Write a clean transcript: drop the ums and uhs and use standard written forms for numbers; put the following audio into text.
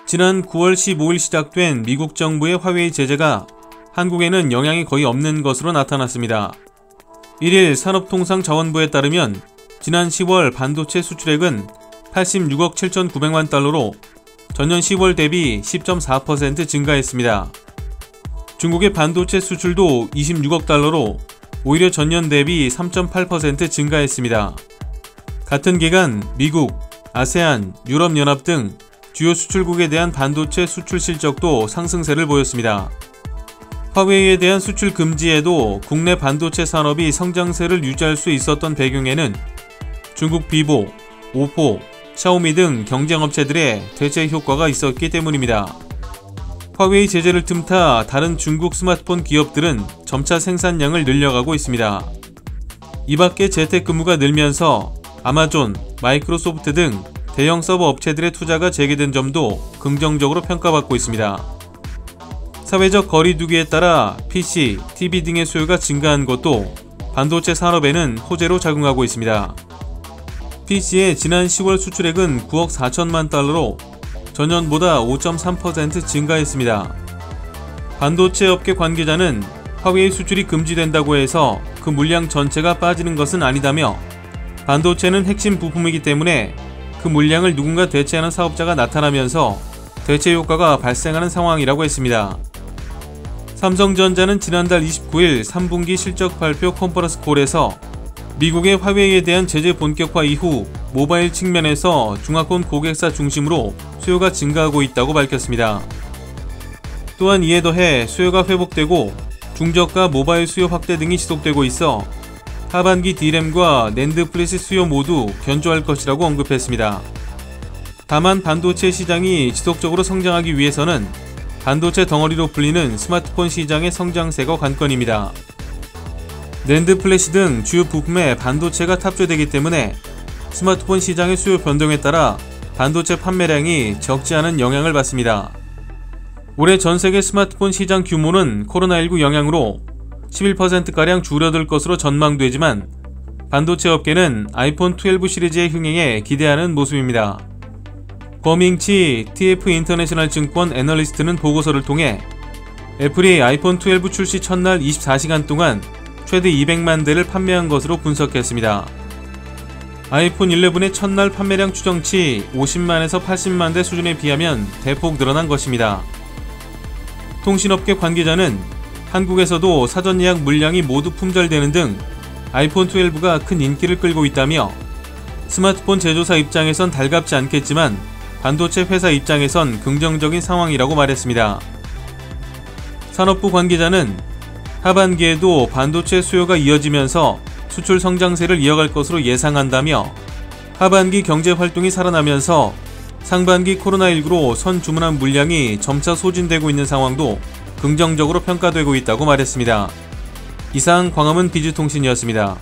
지난 9월 15일 시작된 미국 정부의 화웨이 제재가 한국에는 영향이 거의 없는 것으로 나타났습니다. 1일 산업통상자원부에 따르면 지난 10월 반도체 수출액은 86억 7,900만 달러로 전년 10월 대비 10.4% 증가했습니다. 중국의 반도체 수출도 26억 달러로 오히려 전년 대비 3.8% 증가했습니다. 같은 기간 미국, 아세안, 유럽연합 등 주요 수출국에 대한 반도체 수출 실적도 상승세를 보였습니다. 화웨이에 대한 수출 금지에도 국내 반도체 산업이 성장세를 유지할 수 있었던 배경에는 중국 비보, 오포, 샤오미 등 경쟁업체들의 대체 효과가 있었기 때문입니다. 화웨이 제재를 틈타 다른 중국 스마트폰 기업들은 점차 생산량을 늘려가고 있습니다. 이 밖에 재택근무가 늘면서 아마존, 마이크로소프트 등 대형 서버 업체들의 투자가 재개된 점도 긍정적으로 평가받고 있습니다. 사회적 거리 두기에 따라 PC, TV 등의 수요가 증가한 것도 반도체 산업에는 호재로 작용하고 있습니다. PC의 지난 10월 수출액은 9억 4천만 달러로 전년보다 5.3% 증가했습니다. 반도체 업계 관계자는 화웨이 수출이 금지된다고 해서 그 물량 전체가 빠지는 것은 아니다며 반도체는 핵심 부품이기 때문에 그 물량을 누군가 대체하는 사업자가 나타나면서 대체 효과가 발생하는 상황이라고 했습니다. 삼성전자는 지난달 29일 3분기 실적 발표 컨퍼런스 콜에서 미국의 화웨이에 대한 제재 본격화 이후 모바일 측면에서 중화권 고객사 중심으로 수요가 증가하고 있다고 밝혔습니다. 또한 이에 더해 수요가 회복되고 중저가 모바일 수요 확대 등이 지속되고 있어 하반기 D램과 낸드 플래시 수요 모두 견조할 것이라고 언급했습니다. 다만 반도체 시장이 지속적으로 성장하기 위해서는 반도체 덩어리로 불리는 스마트폰 시장의 성장세가 관건입니다. 낸드 플래시 등 주요 부품에 반도체가 탑재되기 때문에 스마트폰 시장의 수요 변동에 따라 반도체 판매량이 적지 않은 영향을 받습니다. 올해 전세계 스마트폰 시장 규모는 코로나19 영향으로 11%가량 줄어들 것으로 전망되지만 반도체 업계는 아이폰 12 시리즈의 흥행에 기대하는 모습입니다. 범잉치 TF 인터내셔널 증권 애널리스트는 보고서를 통해 애플이 아이폰 12 출시 첫날 24시간 동안 최대 200만 대를 판매한 것으로 분석했습니다. 아이폰 11의 첫날 판매량 추정치 50만에서 80만 대 수준에 비하면 대폭 늘어난 것입니다. 통신업계 관계자는 한국에서도 사전 예약 물량이 모두 품절되는 등 아이폰 12가 큰 인기를 끌고 있다며 스마트폰 제조사 입장에선 달갑지 않겠지만 반도체 회사 입장에선 긍정적인 상황이라고 말했습니다. 산업부 관계자는 하반기에도 반도체 수요가 이어지면서 수출 성장세를 이어갈 것으로 예상한다며 하반기 경제 활동이 살아나면서 상반기 코로나19로 선주문한 물량이 점차 소진되고 있는 상황도 긍정적으로 평가되고 있다고 말했습니다. 이상 광화문 비즈통신이었습니다.